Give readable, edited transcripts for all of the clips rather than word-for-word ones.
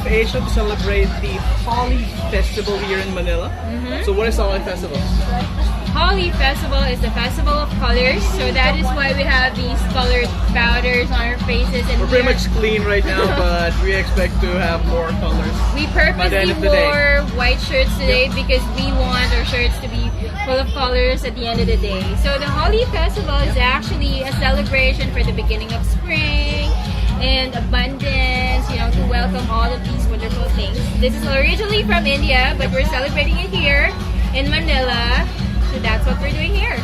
Asia to celebrate the Holi Festival here in Manila. So what is the Holi Festival? Holi Festival is the festival of colors, so that is why we have these colored powders on our faces. And We're pretty much clean right now, but we expect to have more colors. We by the end purposely of the day. wore white shirts today because we want our shirts to be full of colors at the end of the day. So the Holi Festival is actually a celebration for the beginning of spring and abundance, you know, to welcome all of these wonderful things. This is originally from India, but we're celebrating it here in Manila. So that's what we're doing here.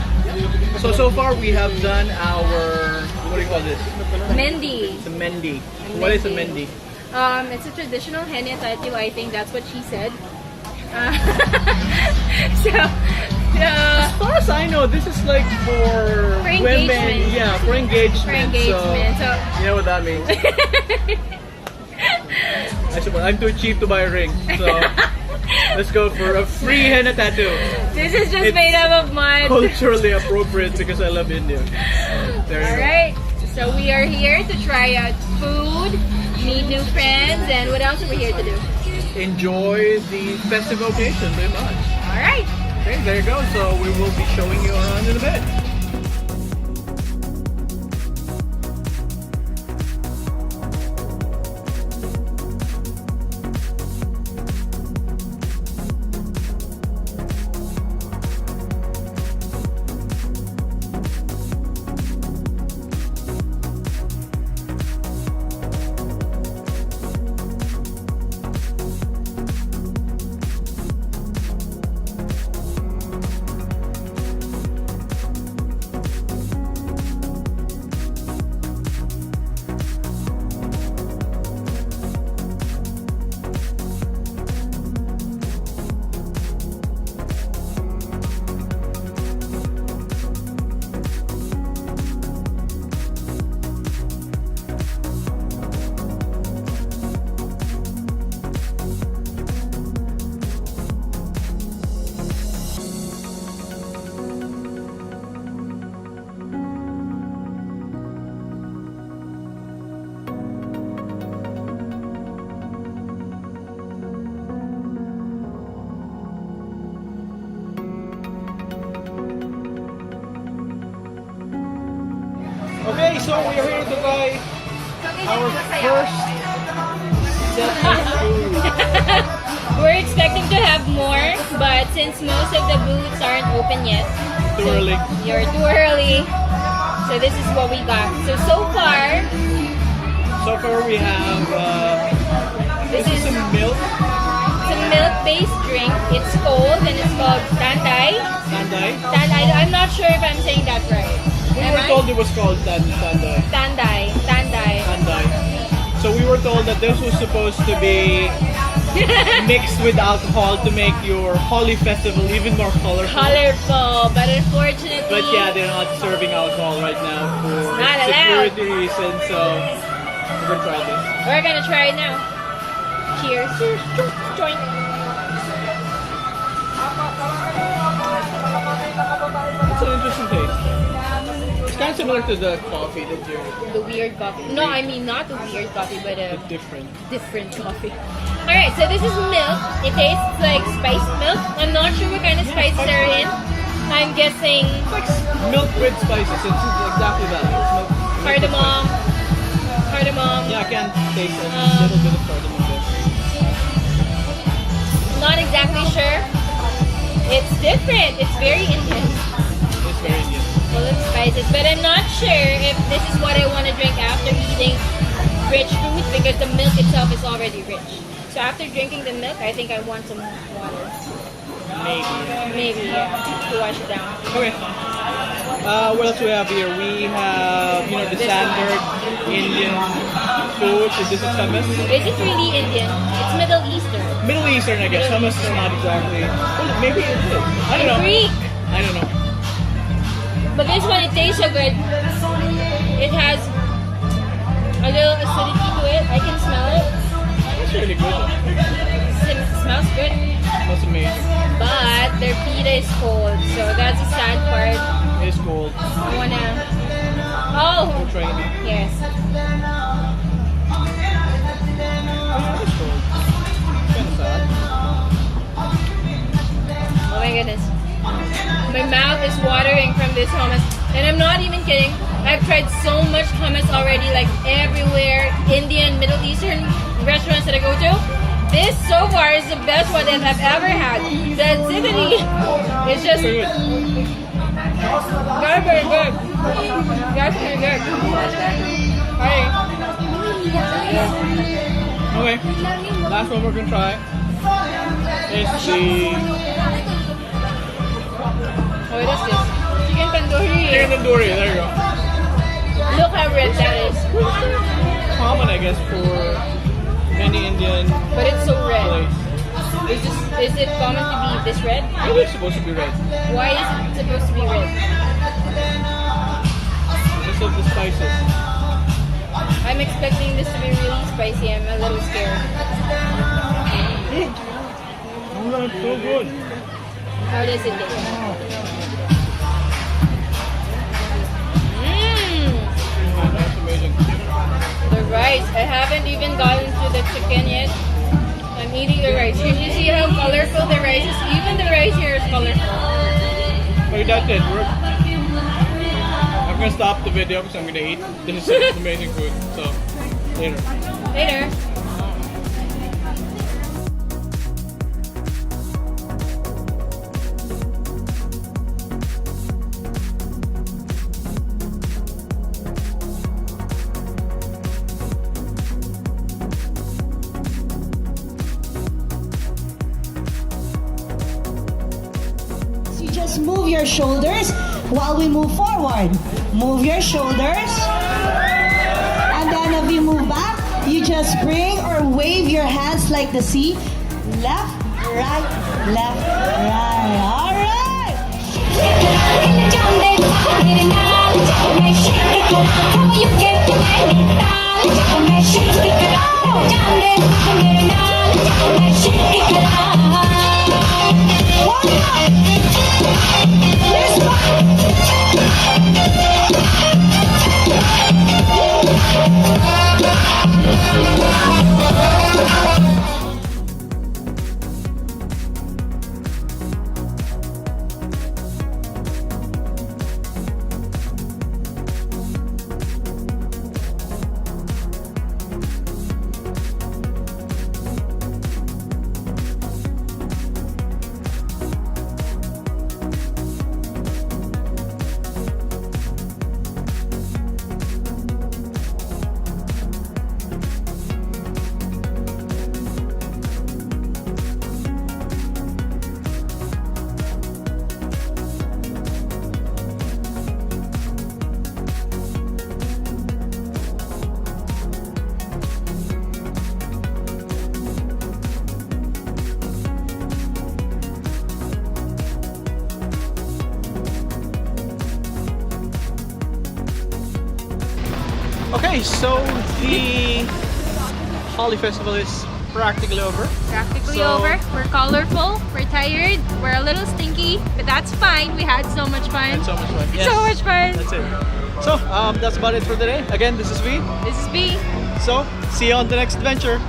So far we have done our, what do you call this? Mendi. The Mendi. What is a Mendi? It's a traditional henna tattoo. I think that's what she said. As far as I know, this is like for women. engagement. Yeah, for engagement. For engagement. So you know what that means. I suppose I'm too cheap to buy a ring, so let's go for a free henna tattoo. this is just It's made up of mud. Culturally appropriate because I love India. There you go. Alright, so we are here to try out food, meet new friends, and what else are we here to do? Enjoy the festival occasion very much. Alright. Okay, there you go. So we will be showing you around in a bit. Okay, so we are here to buy our first set of food. We're expecting to have more, but since most of the booths aren't open yet, Too early. You're too early. So this is what we got. So far, So far we have this is some milk, it's a milk-based drink. It's cold and it's called Tandai. Tandai. I'm not sure if I'm saying that right. We Am were I? told it was called Tandai. Tandai. Tandai. So we were told that this was supposed to be mixed with alcohol to make your Holi Festival even more colorful. Colorful, but unfortunately, But yeah, they're not serving alcohol right now for Not allowed. security reasons, so we're gonna try this. we're gonna try it now. Cheers. Cheers. Join. It's an interesting taste. It's kind of similar to the coffee that you're The weird coffee. No, I mean not the weird coffee, but a different. different coffee. Alright, so this is milk. It tastes like spiced milk. I'm not sure what kind of spices are in. I'm guessing Like milk with spices. It's exactly that. It's milk with cardamom. Cardamom. Yeah, I can taste a little bit of cardamom there. Not exactly sure. It's different. It's very intense. It's very Indian. Full of spices. But I'm not sure if this is what I want to drink after eating rich food because the milk itself is already rich. So after drinking the milk, I think I want some water. Maybe, yeah, to wash it down. Okay. What else do we have here? We have, you know, the standard Indian food. So this is hummus. Is it really Indian? It's Middle Eastern. Middle Eastern, I guess. Hummus is not exactly. Well, maybe it is. I don't know. Greek. I don't know. But this one, it tastes so good. It has a little acidity to it. I can smell it. It's really good. It smells good. That's amazing. But their pita is cold, so that's the sad part. It is cold. I wanna. Oh, We're trying to be. yes. Oh, it's cold. my goodness. My mouth is watering from this hummus. And I'm not even kidding. I've tried so much hummus already, like everywhere, Indian, Middle Eastern restaurants that I go to. This so far is the best one that I've ever had. The acidity is just very good. Very good. That's very good. Alright. Okay, last one we're gonna try is the What is this? Chicken tandoori. chicken tandoori. There you go. Look how red that is. Common, I guess, for any Indian But it's so red. place. Is it common to be this red? It's supposed to be red. Why is it supposed to be red? Because of the spices. I'm expecting this to be really spicy. I'm a little scared. Oh, that's so good. How does it taste? That's amazing. The rice. I haven't even gotten to the chicken yet. I'm eating the rice. Can you see how colorful the rice is? Even the rice here is colorful. Okay, that's it. I'm gonna stop the video because I'm gonna eat. This is amazing food. So, later. Later. You just move your shoulders while we move forward. Move your shoulders. And then if you move back, you just bring or wave your hands like the sea. Left, right, left, right. All right. Okay, so the Holi Festival is practically over. Practically So- over. We're colorful. We're tired. We're a little stinky, but that's fine. We had so much fun. Had so much fun. Yes, So much fun. That's it. So, that's about it for today. Again, this is V. This is B. So, see you on the next adventure.